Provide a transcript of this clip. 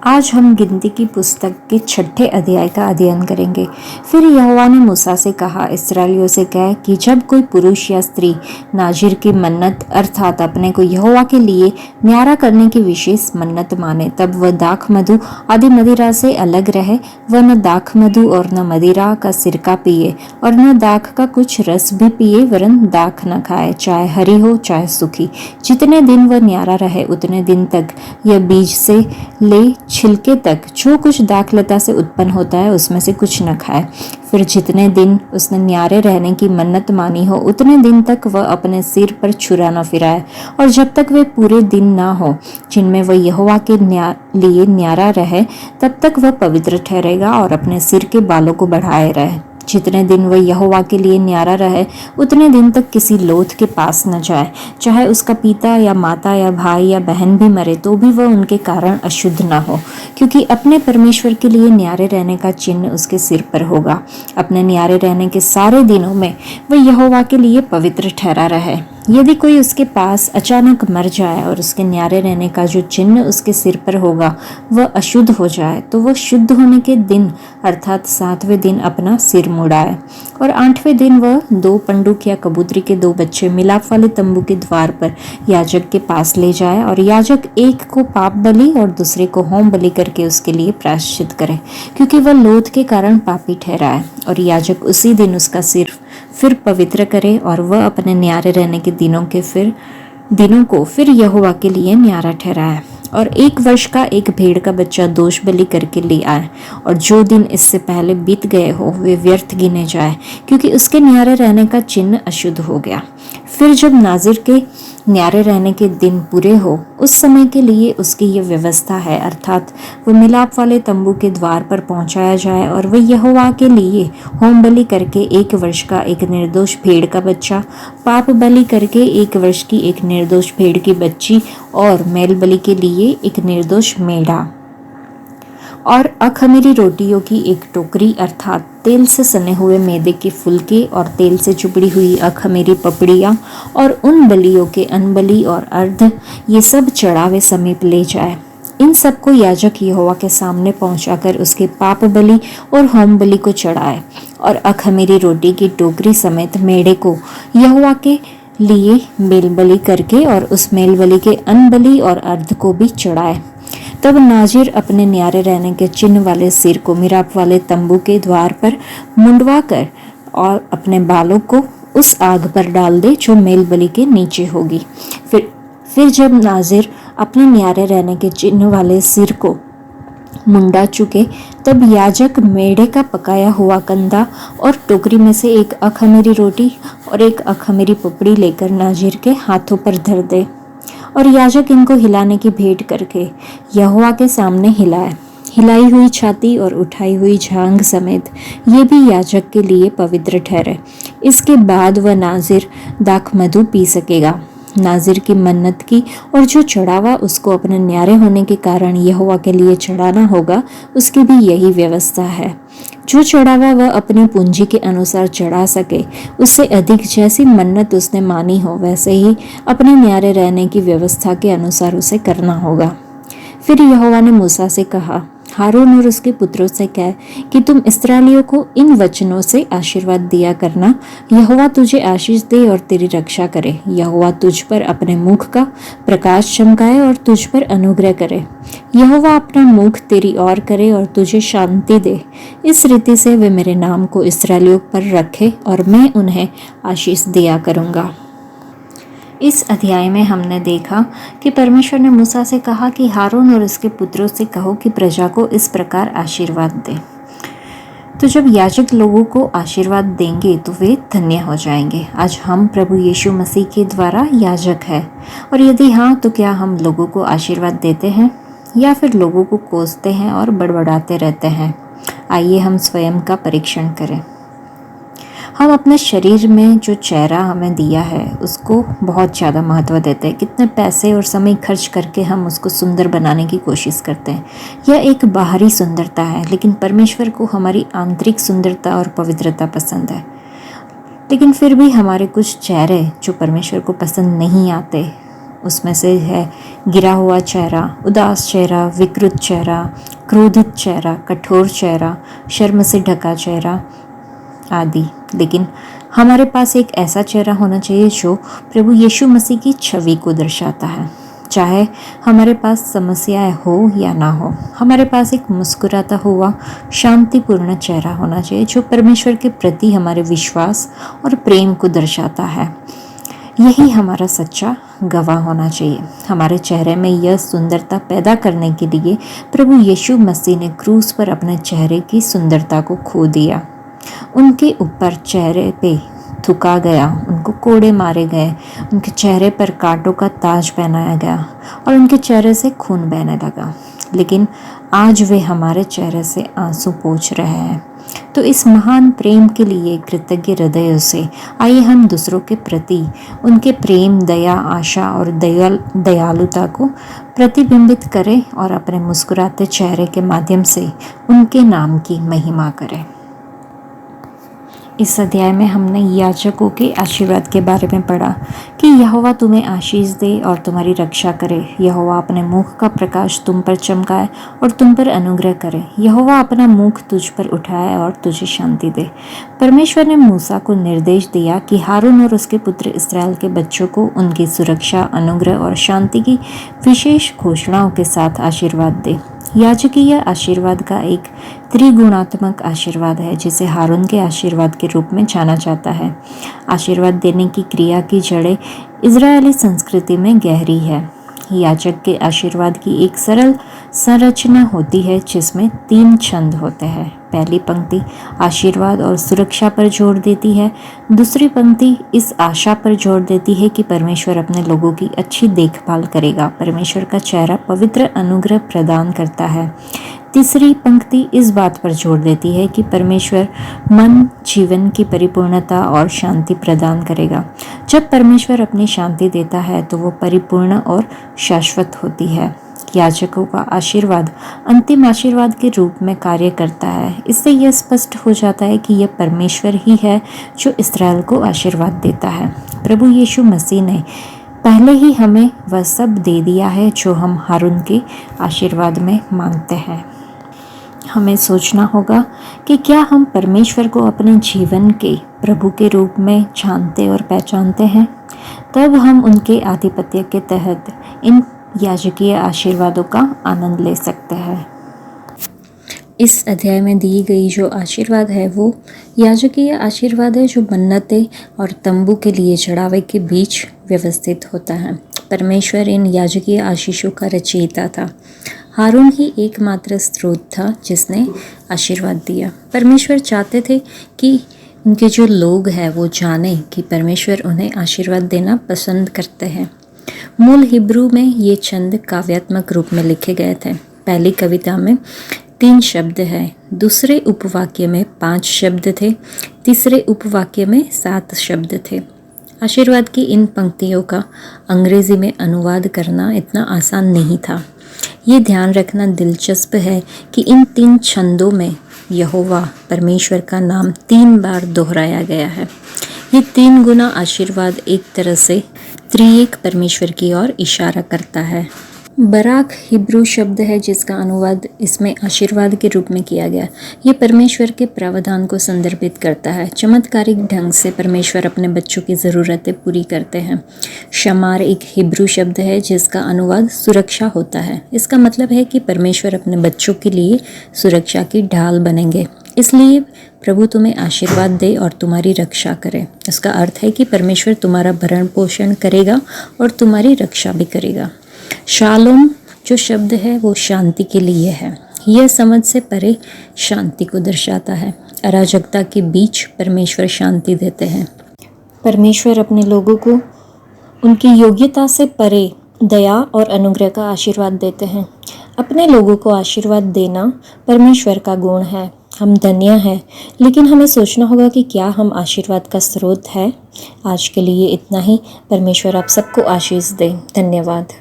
आज हम गिनती की पुस्तक के 6ठे अध्याय का अध्ययन करेंगे। फिर यहोवा ने मूसा से कहा, इस्राएलियों से कह कि जब कोई पुरुष या स्त्री नाजिर की मन्नत अर्थात अपने को यहोवा के लिए न्यारा करने की विशेष मन्नत माने, तब वह दाख मधु आदि मदिरा से अलग रहे। वह न दाख मधु और न मदिरा का सिरका पिए और न दाख का कुछ रस भी पिए, वरन दाख न खाए, चाहे हरी हो चाहे सूखी। जितने दिन वह न्यारा रहे उतने दिन तक यह बीज से ले छिलके तक जो कुछ दाखलता से उत्पन्न होता है उसमें से कुछ न खाए। फिर जितने दिन उसने न्यारे रहने की मन्नत मानी हो उतने दिन तक वह अपने सिर पर छुरा न फिराए, और जब तक वे पूरे दिन ना हो जिनमें वह यहोवा के लिए न्यारा रहे, तब तक वह पवित्र ठहरेगा और अपने सिर के बालों को बढ़ाए रहे। जितने दिन वह यहोवा के लिए न्यारा रहे उतने दिन तक किसी लोथ के पास न जाए, चाहे उसका पिता या माता या भाई या बहन भी मरे तो भी वह उनके कारण अशुद्ध न हो, क्योंकि अपने परमेश्वर के लिए न्यारे रहने का चिन्ह उसके सिर पर होगा। अपने न्यारे रहने के सारे दिनों में वह यहोवा के लिए पवित्र ठहरा रहे। यदि कोई उसके पास अचानक मर जाए और उसके न्यारे रहने का जो चिन्ह उसके सिर पर होगा वह अशुद्ध हो जाए, तो वह शुद्ध होने के दिन अर्थात 7वें दिन अपना सिर मुड़ाए, और 8वें दिन वह 2 पंडुक या कबूतरी के 2 बच्चे मिलाप वाले तंबू के द्वार पर याजक के पास ले जाए, और याजक एक को पाप बलि और दूसरे को होम बलि करके उसके लिए प्रायश्चित करे, क्योंकि वह लोथ के कारण पापी ठहरा है। और याजक उसी दिन उसका सिर फिर पवित्र करे, और वह अपने न्यारे रहने के दिनों को फिर यहोवा के लिए न्यारा ठहराए। और 1 वर्ष का एक भेड़ का बच्चा दोष बलि करके ले आए, और जो दिन इससे पहले बीत गए हो वे व्यर्थ गिने जाए, क्योंकि उसके न्यारे रहने का चिन्ह अशुद्ध हो गया। फिर जब नाजिर के न्यारे रहने के दिन पूरे हो उस समय के लिए उसकी ये व्यवस्था है, अर्थात वह मिलाप वाले तंबू के द्वार पर पहुंचाया जाए, और वह यहोवा के लिए होम बलि करके 1 वर्ष का एक निर्दोष भेड़ का बच्चा, पाप बलि करके 1 वर्ष की एक निर्दोष भेड़ की बच्ची, और मेल बलि के लिए एक निर्दोष मेढ़ा, और अखमीरी रोटियों की एक टोकरी अर्थात तेल से सने हुए मैदे के फुलके और तेल से चुपड़ी हुई अखमीरी पपड़ियाँ, और उन बलियों के अनबली और अर्ध, ये सब चढ़ावे समीप ले जाए। इन सबको याजक यहोवा के सामने पहुंचाकर उसके पाप बलि और होम बलि को चढ़ाए, और अखमीरी रोटी की टोकरी समेत मेढ़े को यहोवा के लिए मेल बलि करके और उस मेल बलि के अनबली और अर्ध को भी चढ़ाए। तब नाजिर अपने न्यारे रहने के चिन्ह वाले सिर को मिलाप वाले तंबू के द्वार पर मुंडवा कर और अपने बालों को उस आग पर डाल दे जो मेल बलि के नीचे होगी। फिर जब नाजिर अपने न्यारे रहने के चिन्ह वाले सिर को मुंडा चुके, तब याजक मेढ़े का पकाया हुआ कंधा और टोकरी में से एक अखमीरी रोटी और एक अखमीरी पपड़ी लेकर नाजिर के हाथों पर धर दे, और याजक इनको हिलाने की भेंट करके यहोवा के सामने हिलाए। हिलाई हुई छाती और उठाई हुई जांघ समेत ये भी याजक के लिए पवित्र ठहरे। इसके बाद वह नाजिर दाख मधु पी सकेगा। नाजिर की मन्नत की और जो चढ़ावा उसको अपने न्यारे होने के कारण यहोवा के लिए चढ़ाना होगा, उसकी भी यही व्यवस्था है। जो चढ़ावा वह अपनी पूंजी के अनुसार चढ़ा सके, उससे अधिक जैसी मन्नत उसने मानी हो वैसे ही अपने न्यारे रहने की व्यवस्था के अनुसार उसे करना होगा। फिर यहोवा ने मूसा से कहा, हारून और उसके पुत्रों से कह कि तुम इस्राएलियों को इन वचनों से आशीर्वाद दिया करना, यहोवा तुझे आशीष दे और तेरी रक्षा करे। यहोवा तुझ पर अपने मुख का प्रकाश चमकाए और तुझ पर अनुग्रह करे। यहोवा अपना मुख तेरी ओर करे और तुझे शांति दे। इस रीति से वे मेरे नाम को इस्राएलियों पर रखे और मैं उन्हें आशीष दिया करूँगा। इस अध्याय में हमने देखा कि परमेश्वर ने मूसा से कहा कि हारून और उसके पुत्रों से कहो कि प्रजा को इस प्रकार आशीर्वाद दे। तो जब याजक लोगों को आशीर्वाद देंगे तो वे धन्य हो जाएंगे। आज हम प्रभु यीशु मसीह के द्वारा याजक है, और यदि हाँ तो क्या हम लोगों को आशीर्वाद देते हैं या फिर लोगों को कोसते हैं और बड़बड़ाते रहते हैं? आइए हम स्वयं का परीक्षण करें। हम अपने शरीर में जो चेहरा हमें दिया है उसको बहुत ज़्यादा महत्व देते हैं। कितने पैसे और समय खर्च करके हम उसको सुंदर बनाने की कोशिश करते हैं। यह एक बाहरी सुंदरता है, लेकिन परमेश्वर को हमारी आंतरिक सुंदरता और पवित्रता पसंद है। लेकिन फिर भी हमारे कुछ चेहरे जो परमेश्वर को पसंद नहीं आते, उसमें से है गिरा हुआ चेहरा, उदास चेहरा, विकृत चेहरा, क्रोधित चेहरा, कठोर चेहरा, शर्म से ढका चेहरा आदि। लेकिन हमारे पास एक ऐसा चेहरा होना चाहिए जो प्रभु यीशु मसीह की छवि को दर्शाता है। चाहे हमारे पास समस्याएं हो या ना हो, हमारे पास एक मुस्कुराता हुआ शांतिपूर्ण चेहरा होना चाहिए जो परमेश्वर के प्रति हमारे विश्वास और प्रेम को दर्शाता है। यही हमारा सच्चा गवाह होना चाहिए। हमारे चेहरे में यह सुंदरता पैदा करने के लिए प्रभु यीशु मसीह ने क्रूस पर अपने चेहरे की सुंदरता को खो दिया। उनके ऊपर चेहरे पे थूका गया, उनको कोड़े मारे गए, उनके चेहरे पर कांटों का ताज पहनाया गया और उनके चेहरे से खून बहने लगा। लेकिन आज वे हमारे चेहरे से आंसू पोंछ रहे हैं। तो इस महान प्रेम के लिए कृतज्ञ हृदय से आइए हम दूसरों के प्रति उनके प्रेम, दया, आशा और दयालुता को प्रतिबिंबित करें और अपने मुस्कुराते चेहरे के माध्यम से उनके नाम की महिमा करें। इस अध्याय में हमने याजकों के आशीर्वाद के बारे में पढ़ा कि यहोवा तुम्हें आशीष दे और तुम्हारी रक्षा करे। यहोवा अपने मुख का प्रकाश तुम पर चमकाए और तुम पर अनुग्रह करे। यहोवा अपना मुख तुझ पर उठाए और तुझे शांति दे। परमेश्वर ने मूसा को निर्देश दिया कि हारून और उसके पुत्र इस्राएल के बच्चों को उनकी सुरक्षा, अनुग्रह और शांति की विशेष घोषणाओं के साथ आशीर्वाद दे। याजकीय आशीर्वाद का एक त्रिगुणात्मक आशीर्वाद है जिसे हारून के आशीर्वाद के रूप में जाना जाता है। आशीर्वाद देने की क्रिया की जड़ें इजरायली संस्कृति में गहरी है। याजक के आशीर्वाद की एक सरल संरचना होती है जिसमें 3 छंद होते हैं। पहली पंक्ति आशीर्वाद और सुरक्षा पर जोर देती है। दूसरी पंक्ति इस आशा पर जोर देती है कि परमेश्वर अपने लोगों की अच्छी देखभाल करेगा। परमेश्वर का चेहरा पवित्र अनुग्रह प्रदान करता है। तीसरी पंक्ति इस बात पर जोर देती है कि परमेश्वर मन, जीवन की परिपूर्णता और शांति प्रदान करेगा। जब परमेश्वर अपनी शांति देता है तो वो परिपूर्ण और शाश्वत होती है। याजकों का आशीर्वाद अंतिम आशीर्वाद के रूप में कार्य करता है। इससे यह स्पष्ट हो जाता है कि यह परमेश्वर ही है जो इस्राएल को आशीर्वाद देता है। प्रभु यीशु मसीह ने पहले ही हमें वह सब दे दिया है जो हम हारून के आशीर्वाद में मांगते हैं। हमें सोचना होगा कि क्या हम परमेश्वर को अपने जीवन के प्रभु के रूप में जानते और पहचानते हैं। तब हम उनके आधिपत्य के तहत इन याजकीय आशीर्वादों का आनंद ले सकते हैं। इस अध्याय में दी गई जो आशीर्वाद है वो याजकीय आशीर्वाद है जो मन्नतें और तंबू के लिए चढ़ावे के बीच व्यवस्थित होता है। परमेश्वर इन याजकीय आशीषों का रचयिता था। हारून ही एकमात्र स्रोत था जिसने आशीर्वाद दिया। परमेश्वर चाहते थे कि उनके जो लोग हैं वो जाने कि परमेश्वर उन्हें आशीर्वाद देना पसंद करते हैं। मूल हिब्रू में ये छंद काव्यात्मक रूप में लिखे गए थे। पहली कविता में 3 शब्द हैं, दूसरे उपवाक्य में 5 शब्द थे, तीसरे उपवाक्य में 7 शब्द थे। आशीर्वाद की इन पंक्तियों का अंग्रेजी में अनुवाद करना इतना आसान नहीं था। ये ध्यान रखना दिलचस्प है कि इन 3 छंदों में यहोवा परमेश्वर का नाम 3 बार दोहराया गया है। ये 3 गुना आशीर्वाद एक तरह से त्रिएक परमेश्वर की ओर इशारा करता है। बराक हिब्रू शब्द है जिसका अनुवाद इसमें आशीर्वाद के रूप में किया गया। ये परमेश्वर के प्रावधान को संदर्भित करता है। चमत्कारिक ढंग से परमेश्वर अपने बच्चों की ज़रूरतें पूरी करते हैं। शमार एक हिब्रू शब्द है जिसका अनुवाद सुरक्षा होता है। इसका मतलब है कि परमेश्वर अपने बच्चों के लिए सुरक्षा की ढाल बनेंगे। इसलिए प्रभु तुम्हें आशीर्वाद दे और तुम्हारी रक्षा करे। इसका अर्थ है कि परमेश्वर तुम्हारा भरण पोषण करेगा और तुम्हारी रक्षा भी करेगा। शालोम जो शब्द है वो शांति के लिए है। यह समझ से परे शांति को दर्शाता है। अराजकता के बीच परमेश्वर शांति देते हैं। परमेश्वर अपने लोगों को उनकी योग्यता से परे दया और अनुग्रह का आशीर्वाद देते हैं। अपने लोगों को आशीर्वाद देना परमेश्वर का गुण है। हम धन्य हैं, लेकिन हमें सोचना होगा कि क्या हम आशीर्वाद का स्रोत है। आज के लिए इतना ही। परमेश्वर आप सबको आशीष दे। धन्यवाद।